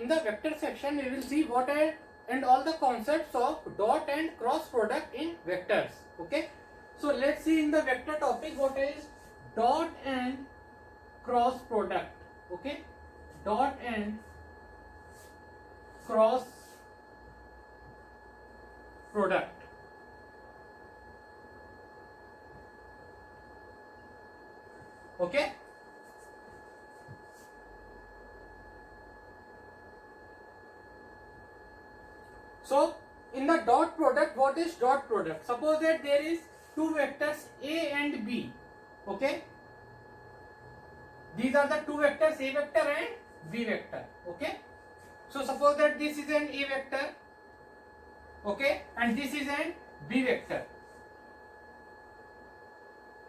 in the vector section we will see what are and all the concepts of dot and cross product in vectors. Okay, so let's see in the vector topic what is dot and cross product. Okay, dot and cross product. Okay, so in the dot product, what is dot product? Suppose that there is two vectors A and B. Okay, these are the two vectors, A vector and B vector. Okay, so suppose that this is an A vector, okay, and this is an B vector.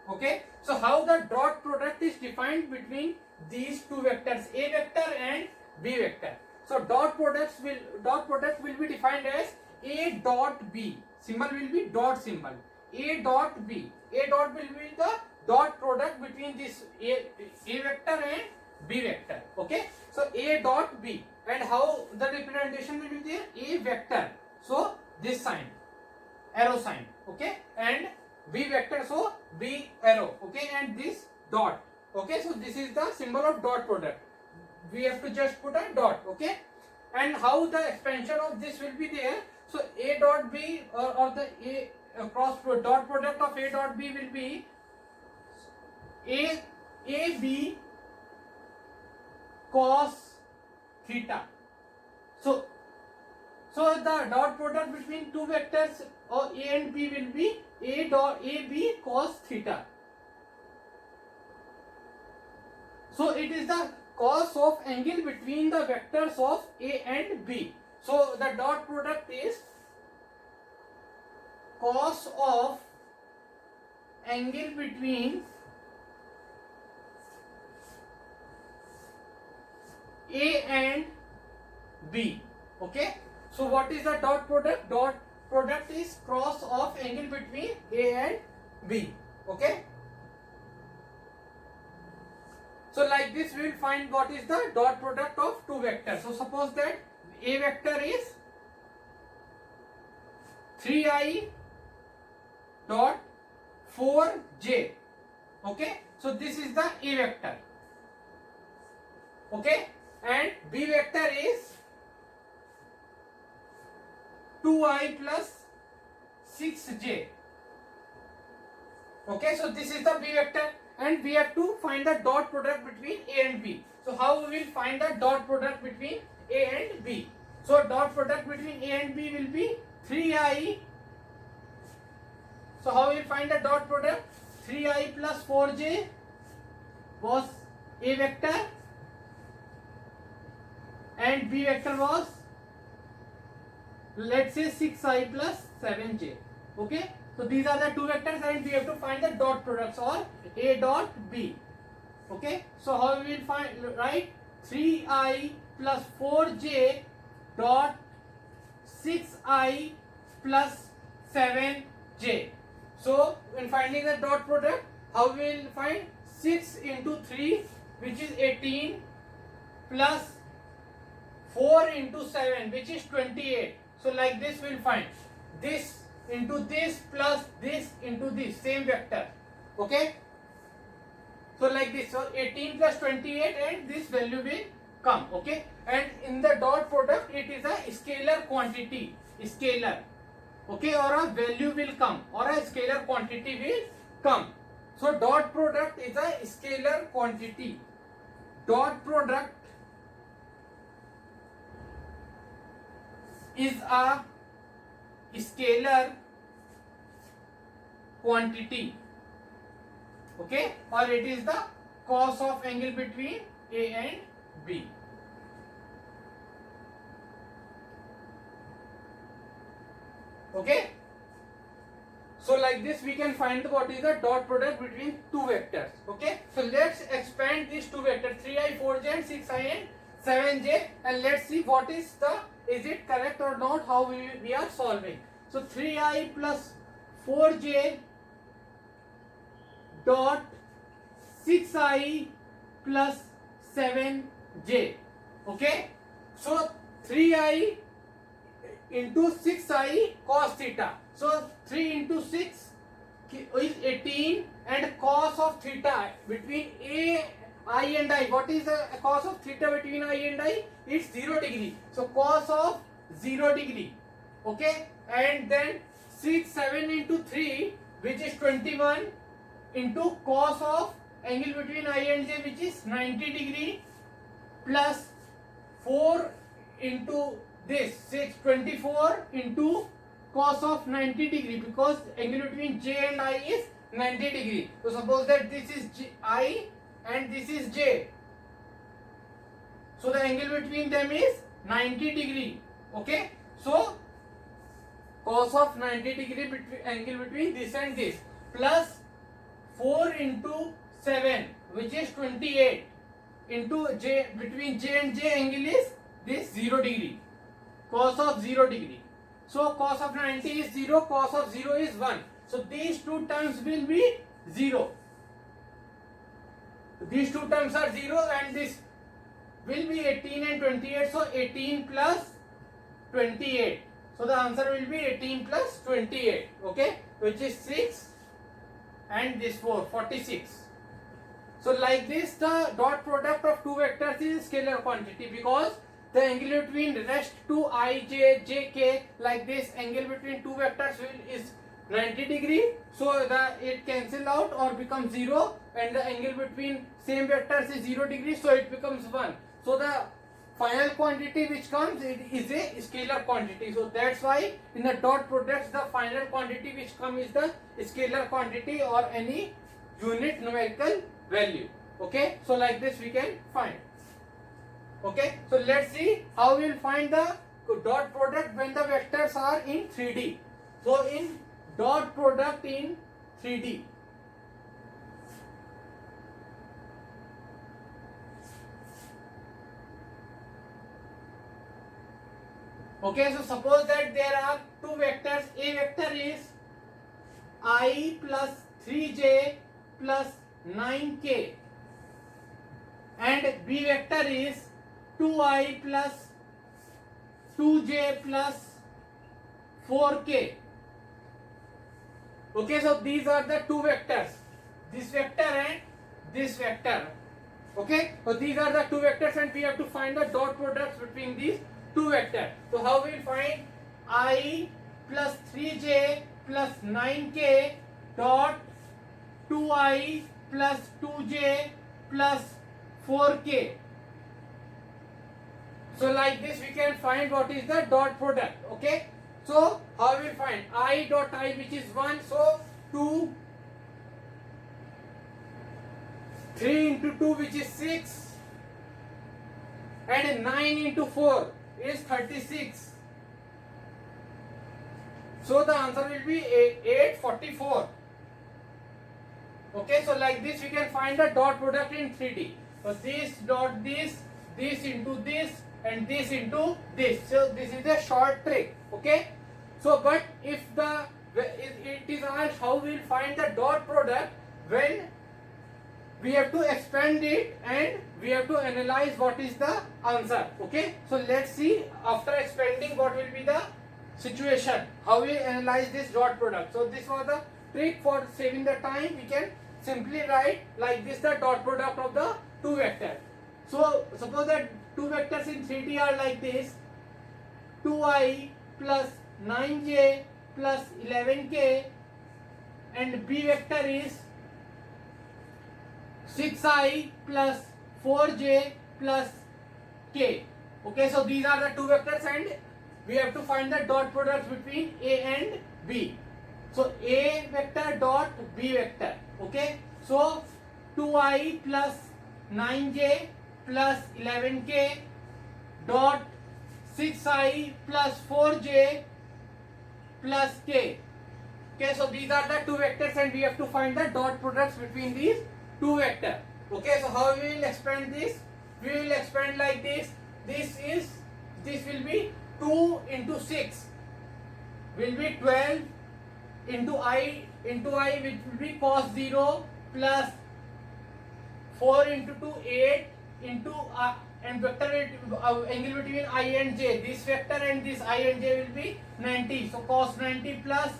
Okay, so how the dot product is defined between these two vectors, A vector and B vector? So dot product will be defined as A dot B. Symbol will be dot symbol. A dot B. A dot will be the dot product between this A vector and B vector. Okay, so A dot B, and how the representation will be there? A vector. So this sign, arrow sign. Okay, and B vector, so B arrow. Okay, and this dot. Okay, so this is the symbol of dot product. We have to just put a dot. Okay, and how the expansion of this will be there? So A dot B or the A cross dot product of A dot B will be AB cos theta. So the dot product between two vectors or A and B will be A dot AB cos theta. So it is the cos of angle between the vectors of A and B. So the dot product is cos of angle between A and B. Okay, so what is the dot product? Dot product is cross of angle between A and B. Okay, so like this we will find what is the dot product of two vectors. So suppose that A vector is 3i dot 4j. Okay, so this is the A vector. Okay, and B vector is 2i plus 6j. Okay, so this is the B vector, and we have to find the dot product between A and B. So how we will find the dot product between A and B? So dot product between A and B will be 3i. So how we will find the dot product? 3i plus 4j was A vector and B vector was, let's say, 6i plus 7j. Okay, so these are the two vectors and we have to find the dot products or A dot B. Okay, so how we will find, right? 3i plus 4j dot 6i plus 7j. So when finding the dot product, how we will find? 6 into 3, which is 18, plus 4 into 7, which is 28. So like this we will find this into this plus this into this, same vector. Okay, so like this, so 18 plus 28 and this value will come. Okay, and in the dot product it is a scalar quantity, scalar. Okay, or a value will come or a scalar quantity will come. So dot product is a scalar quantity. Dot product is a scalar quantity. Okay, or it is the cos of angle between A and B. Okay, so like this we can find what is the dot product between two vectors. Okay, so let's expand these two vectors 3i 4j and 6i and 7j, and let's see what is the, is it correct or not, how we are solving. So 3i plus 4j dot 6i plus 7j. Okay, So 3i into 6i cos theta. So 3 into 6 is 18, and cos of theta between I and I. What is the cos of theta between I and I? It's 0 degree. So cos of 0 degree. Okay, and then 6, 7 into 3, which is 21, into cos of angle between I and j, which is 90 degree, plus 4 into this 6, 24 into cos of 90 degree, because angle between j and I is 90 degree. So suppose that this is I and this is j. So the angle between them is 90 degree. Okay. So cos of 90 degree between angle between this and this, plus 4 into 7, which is 28, into j, between j and j angle is this 0 degree, cos of 0 degree. So cos of 90 is 0, cos of 0 is 1. So these two terms will be 0. These two terms are 0, and this will be 18 and 28. So 18 plus 28. So the answer will be 18 plus 28. Okay, which is 6, and this 4, 46. So like this, the dot product of two vectors is scalar quantity, because the angle between rest two I, j, j, k, like this angle between two vectors is 90 degree. So it cancel out or becomes 0, and the angle between same vectors is 0 degree, so it becomes 1. So the final quantity which comes, it is a scalar quantity. So that's why in the dot products, the final quantity which comes is the scalar quantity or any unit numerical value. Okay, so like this we can find. Okay, so let's see how we will find the dot product when the vectors are in 3D. So in dot product in 3D, okay, so suppose that there are two vectors. A vector is I plus 3j plus 9k, and B vector is 2i plus 2j plus 4k. Okay, so these are the two vectors, this vector and this vector. Okay, so these are the two vectors, and we have to find the dot products between these two vectors. So how we will find I plus 3j plus 9k dot 2i plus 2j plus 4k. So like this we can find what is the dot product. Okay, so how we will find I dot I, which is 1, so 2, 3 into 2, which is 6, and 9 into 4 is 36. So the answer will be 844. Okay, so like this we can find the dot product in 3D. So this dot this into this, and this into this. So this is a short trick. Okay, so but if it is asked how we will find the dot product, when we have to expand it and we have to analyze what is the answer. Okay, so let's see after expanding what will be the situation, how we analyze this dot product. So this was the trick for saving the time. We can simply write like this the dot product of the two vectors. So suppose that two vectors in 3D are like this: 2i plus 9j plus 11k, and B vector is 6i plus 4j plus k. Okay, so these are the two vectors, and we have to find the dot products between A and B. So A vector dot B vector. Okay, so 2i plus 9j plus 11k dot 6i plus 4j plus k. Okay, so these are the two vectors, and we have to find the dot products between these two vectors. Okay, so how we will expand this? We will expand like this. This will be 2 into 6 will be 12 into I, which will be cos 0, plus 4 into 2, 8 into and vector angle between I and j. This vector and this I and j will be 90. So cos 90 plus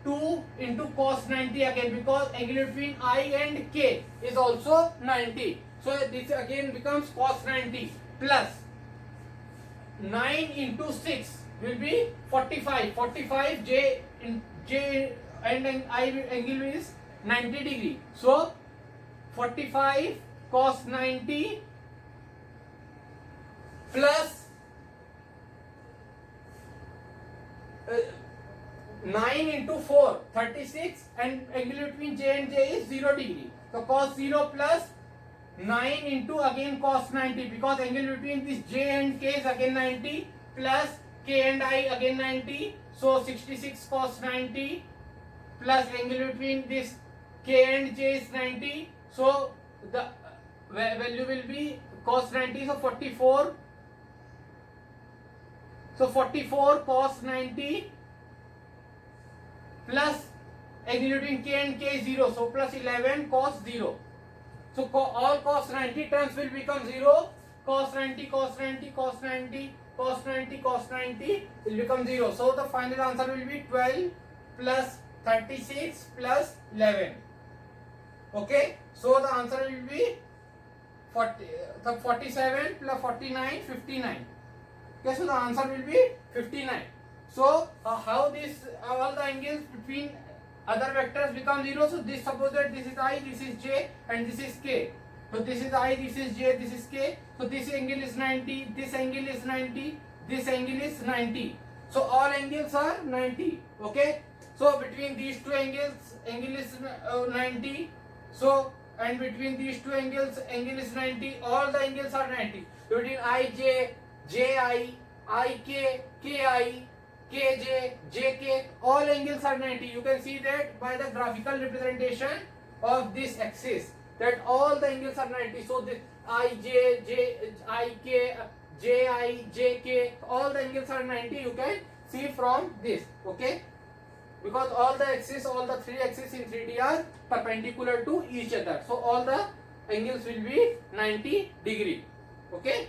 2 into cos 90 again, because angle between I and k is also 90. So this again becomes cos 90 plus 9 into 6 will be 45. 45 j in j and I angle is 90 degree. So 45 cos 90 plus 9 into 4 36, and angle between j and j is 0 degree. So cos 0 plus 9 into again cos 90, because angle between this j and k is again 90, plus k and I again 90. So 66 cos 90 plus angle between this k and j is 90. So the value will be cos 90. So 44. So 44 cos 90 plus angle between k and k is 0. So plus 11 cos 0. So all cos 90 terms will become 0. Cos 90, cos 90, cos 90, cos 90, cos 90 will become 0. So the final answer will be 12 plus 36 plus 11. Okay. So the answer will be 47 plus 49, 59. Okay. So the answer will be 59. So how this all the angles between other vectors become 0. So this, suppose that this is I, this is j, and this is k. So this is I, this is j, this is k. So this angle is 90, this angle is 90, this angle is 90. So all angles are 90. Okay. So between these two angles, angle is 90. So and between these two angles, angle is 90. All the angles are 90. Between ij, ji, ik, ki, kj, jk, all angles are 90. You can see that by the graphical representation of this axis, that all the angles are 90. So this ij, ik, ji, jk, all the angles are 90. You can see from this. Okay, because all the axes, all the three axes in 3D are perpendicular to each other. So all the angles will be 90 degree. Okay,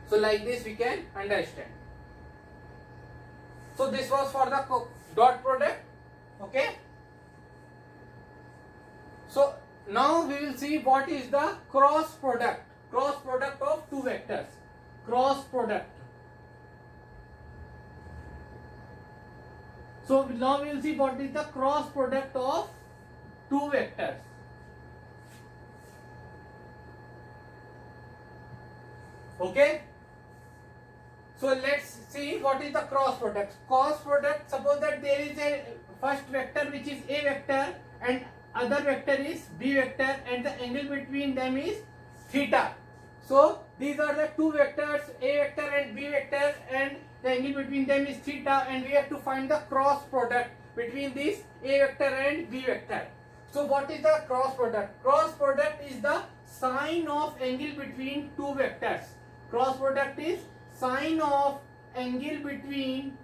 so like this we can understand. So this was for the dot product. Okay. So now we will see what is the cross product. Cross product of two vectors. Cross product. So now we will see what is the cross product of two vectors. Okay. So let's see what is the cross product. Cross product, suppose that there is a first vector which is a vector and other vector is b vector, and the angle between them is theta. So these are the two vectors, a vector and b vector, and the angle between them is theta, and we have to find the cross product between this a vector and b vector. So what is the cross product? Cross product is the sine of angle between two vectors. Cross product is sine of angle between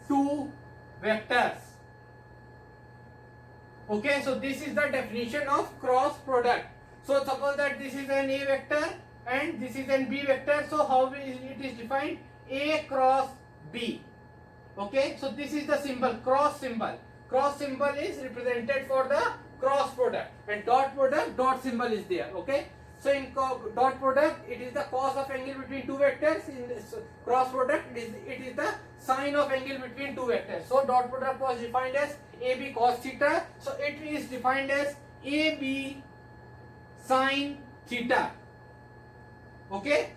two vectors. Okay, so this is the definition of cross product. So suppose that this is an a vector and this is an b vector. So how it is defined? A cross b. Okay, so this is the symbol, cross symbol. Cross symbol is represented for the cross product, and dot product, dot symbol is there. Okay. So in dot product, it is the cos of angle between two vectors. In this cross product, it is the sine of angle between two vectors. So dot product was defined as AB cos theta. So it is defined as AB sine theta. Okay,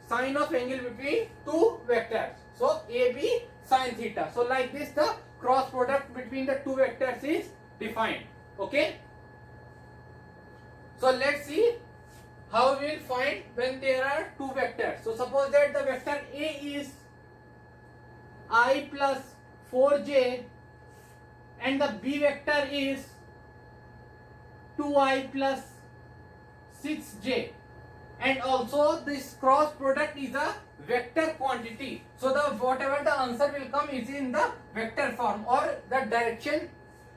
sine of angle between two vectors. So AB sine theta. So like this, the cross product between the two vectors is defined. Okay. So let's see how we will find when there are two vectors. So suppose that the vector A is I plus 4j and the B vector is 2I plus 6j, and also this cross product is a vector quantity. So the whatever the answer will come is in the vector form, or the direction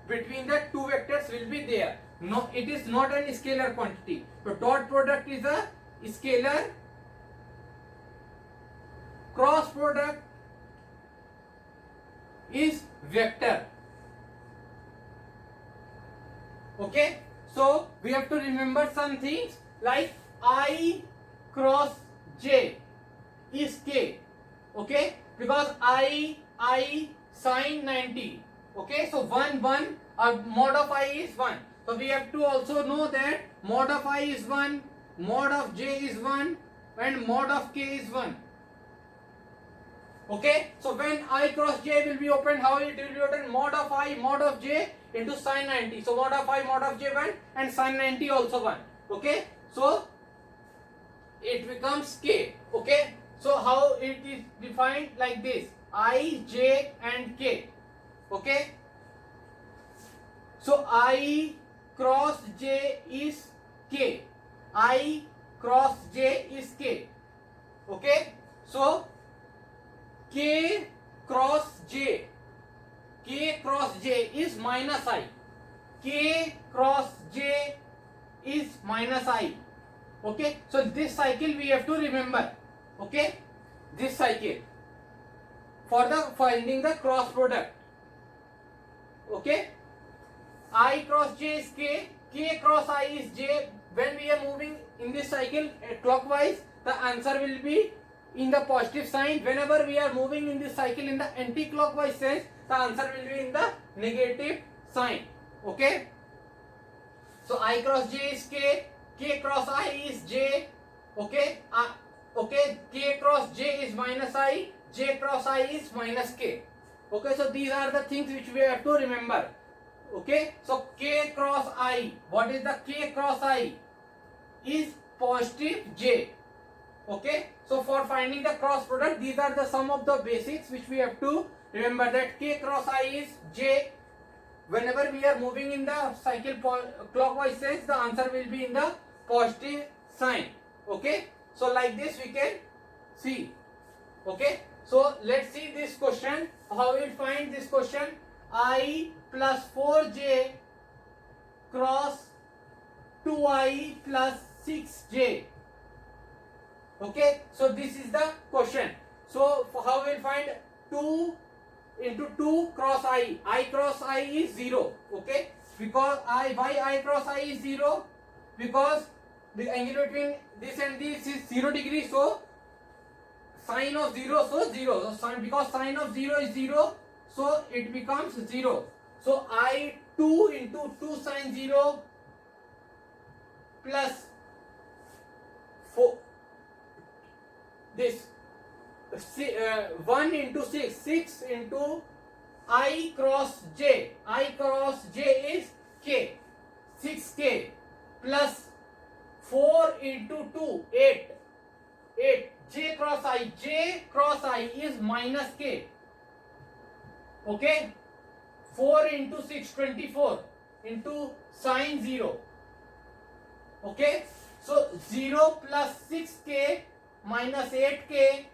between the two vectors will be there. No, it is not an scalar quantity. So dot product is a scalar, cross product is vector. Okay, so we have to remember some things like I cross j is k. Okay, because I sine 90. Okay, so 1 1 mod of I is 1. So we have to also know that mod of I is 1, mod of j is 1 and mod of k is 1. Okay, so when I cross j will be opened, how it will be opened? Mod of I mod of j into sine 90. So mod of I mod of j 1 and sine 90 also 1. Okay, so it becomes k. Okay, so how it is defined like this: I, j and k. Okay, so I cross j is k. I cross j is k. Okay, so k cross j is minus I. K cross j is minus I. Okay, so this cycle we have to remember. Okay, this cycle for the finding the cross product. Okay, I cross j is k, k cross I is j. When we are moving in this cycle clockwise, the answer will be in the positive sign. Whenever we are moving in this cycle in the anti-clockwise sense, the answer will be in the negative sign. Okay, so I cross j is k, k cross I is j. Okay, okay, k cross j is minus I, j cross I is minus k. Okay, so these are the things which we have to remember. Okay, so k cross I, what is the k cross I? Is positive j. Okay, so for finding the cross product, these are the some of the basics which we have to remember, that k cross I is j. Whenever we are moving in the cycle clockwise sense, the answer will be in the positive sign. Okay, so like this we can see. Okay, so let's see this question. How we will find this question? I plus 4j cross 2I plus 6j. Okay, so this is the question. So how we will find 2 into 2 cross I cross I is 0. Okay, because why I cross I is 0? Because the angle between this and this is 0 degree, so sine of 0, so 0. So because sine of 0 is 0, so it becomes 0. So I 2 into 2 sine 0 plus 4, this 1 into 6, 6 into I cross j. I cross j is k, 6k plus 4 into 2, 8. 8. J cross I is minus k. Okay, 4 into 6, 24 into sine 0. Okay, so 0 plus 6k minus 8k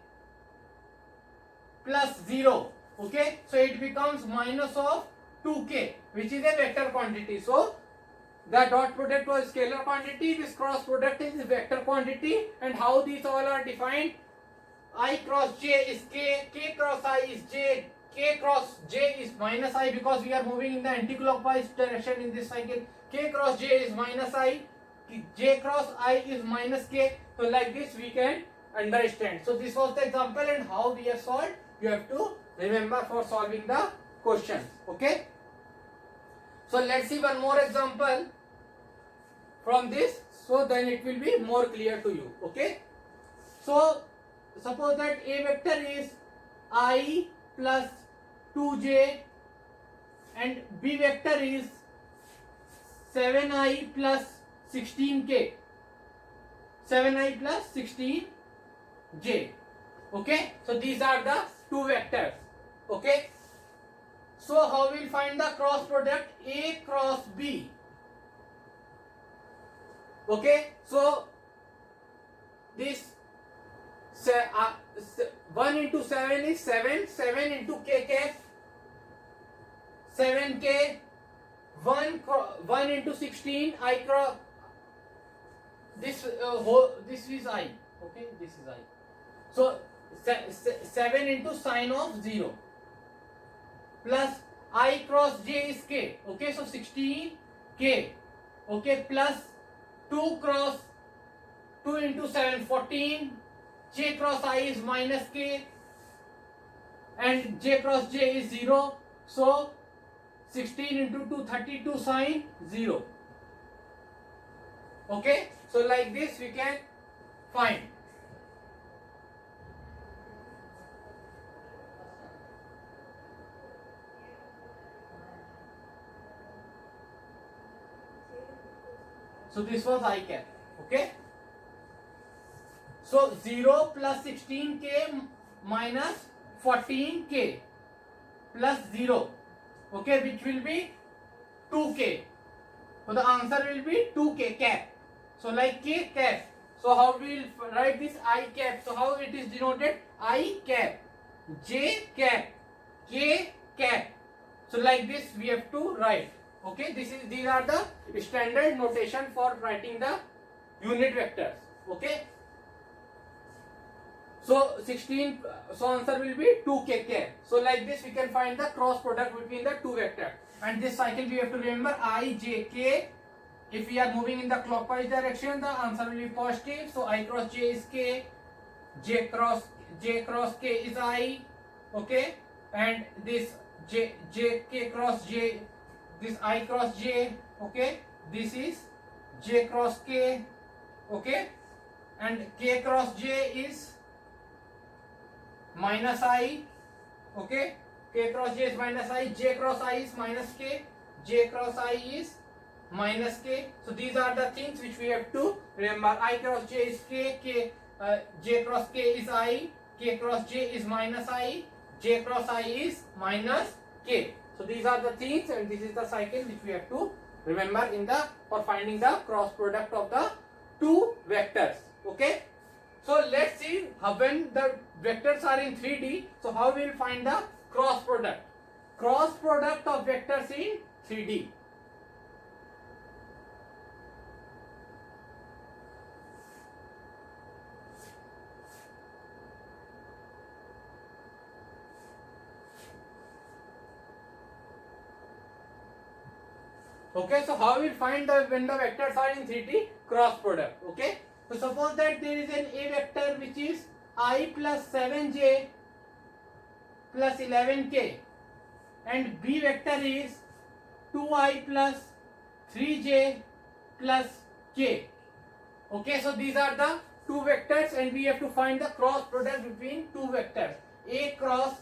plus 0. Okay, so it becomes minus of 2k, which is a vector quantity. So the dot product was scalar quantity, this cross product is vector quantity. And how these all are defined? I cross j is k, k cross I is j, k cross j is minus I, because we are moving in the anti-clockwise direction in this cycle. K cross j is minus I, j cross I is minus k. So like this we can understand. So this was the example, and how we have solved, you have to remember for solving the questions. Okay, so let's see one more example from this, so then it will be more clear to you. Okay, so suppose that a vector is I plus 2j and b vector is 7i plus 16k, 7i plus 16j. Okay, so these are the two vectors. Okay, so how we will find the cross product a cross b? Okay, so this 1 into 7 is 7, 7 into k cap, 7k, 1 into 16 I cross this whole, this is I, okay, this is I. So 7 into sine of 0 plus I cross j is k, okay, so 16 k, okay, plus 2 cross 2 into 7 14, j cross I is minus k and j cross j is 0, so 16 into 2 32 sine 0, okay. So like this we can find. So this was I cap, okay. So 0 plus 16k minus 14k plus 0, okay, which will be 2k. So the answer will be 2k cap. So like k cap. So how we will write this I cap? So how it is denoted? I cap, j cap, k cap. So like this we have to write. Okay, these are the standard notation for writing the unit vectors. Okay. So 16. So answer will be 2k cap. So like this we can find the cross product between the two vectors. And this cycle we have to remember I, j, k. If we are moving in the clockwise direction, the answer will be positive. So I cross j is k, j cross k is I, okay, and this j k cross j, this I cross j, okay, this is j cross k, okay, and k cross j is minus I, okay, k cross j is minus I, j cross I is minus k, j cross I is minus k. So these are the things which we have to remember. I cross j is k, j cross k is I, k cross j is minus I, j cross I is minus k. So these are the things, and this is the cycle which we have to remember in the for finding the cross product of the two vectors. Okay. So let's see how when the vectors are in 3D. So how we will find the cross product? Cross product of vectors in 3D. Okay, so how we will find the when the vectors are in 3D cross product? Okay, so suppose that there is an A vector which is I plus 7j plus 11k, and B vector is 2I plus 3j plus k. Okay, so these are the two vectors, and we have to find the cross product between two vectors A cross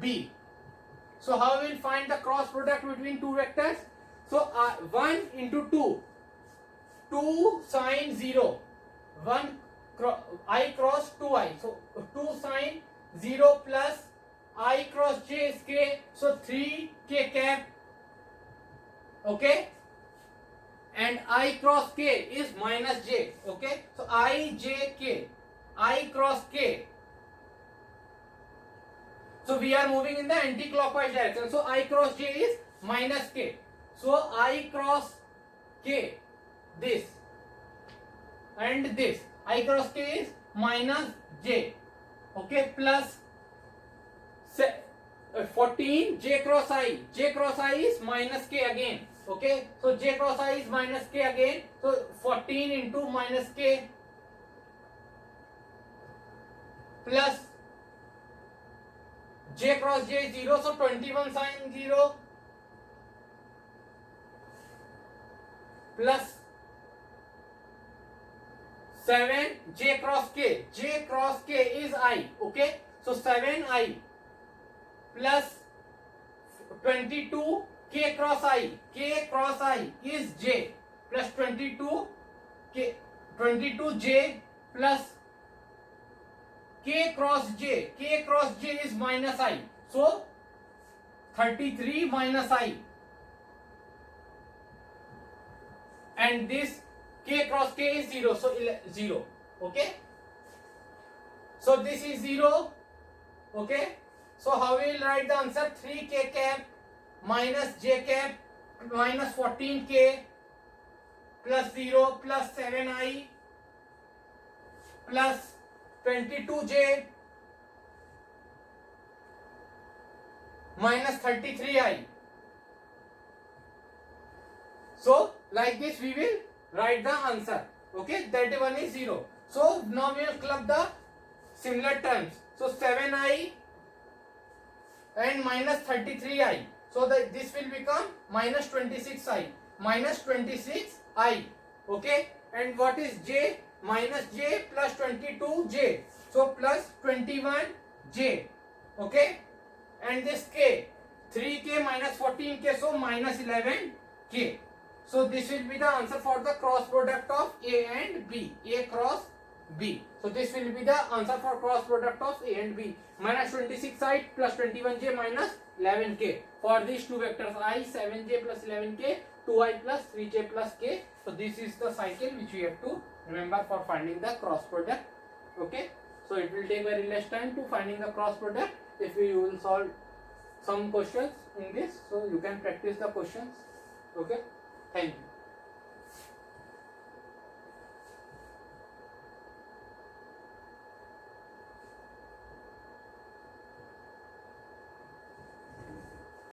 B. So how we will find the cross product between two vectors? So 1 into 2, 2 sine 0, 1 I cross 2I, so 2 sine 0 plus I cross j is k, so 3k cap, okay, and I cross k is minus j, okay, so I j k, I cross k. So we are moving in the anti-clockwise direction, so I cross j is minus k. So I cross k, this and this, I cross k is minus j, okay, plus 14 j cross I is minus k again, okay, so j cross I is minus k again, so 14 into minus k plus j cross j is 0, so 21 sine 0 plus 7 j cross k is I, okay, so 7I plus 22 k cross I is j plus 22 j plus k cross j is minus I, so 33 minus I, and this k cross k is 0, so 0, okay, so this is 0, okay, so how we will write the answer? 3k cap minus j cap minus 14k plus 0 plus 7i plus 22j minus 33i. So like this we will write the answer. Okay, that one is 0. So now we will club the similar terms. So 7i and minus 33i. So that this will become minus 26i. Minus 26i. Okay, and what is j? Minus j plus 22j. So plus 21j. Okay, and this k, 3k minus 14k, so minus 11k. So this will be the answer for the cross product of A and B. A cross B. So this will be the answer for cross product of A and B. Minus 26i plus 21j minus 11k. For these two vectors I, 7j plus 11k, 2i plus 3j plus k. So this is the cycle which we have to remember for finding the cross product. Okay. So it will take very less time to finding the cross product if you will solve some questions in this. So you can practice the questions. Okay. Thank you.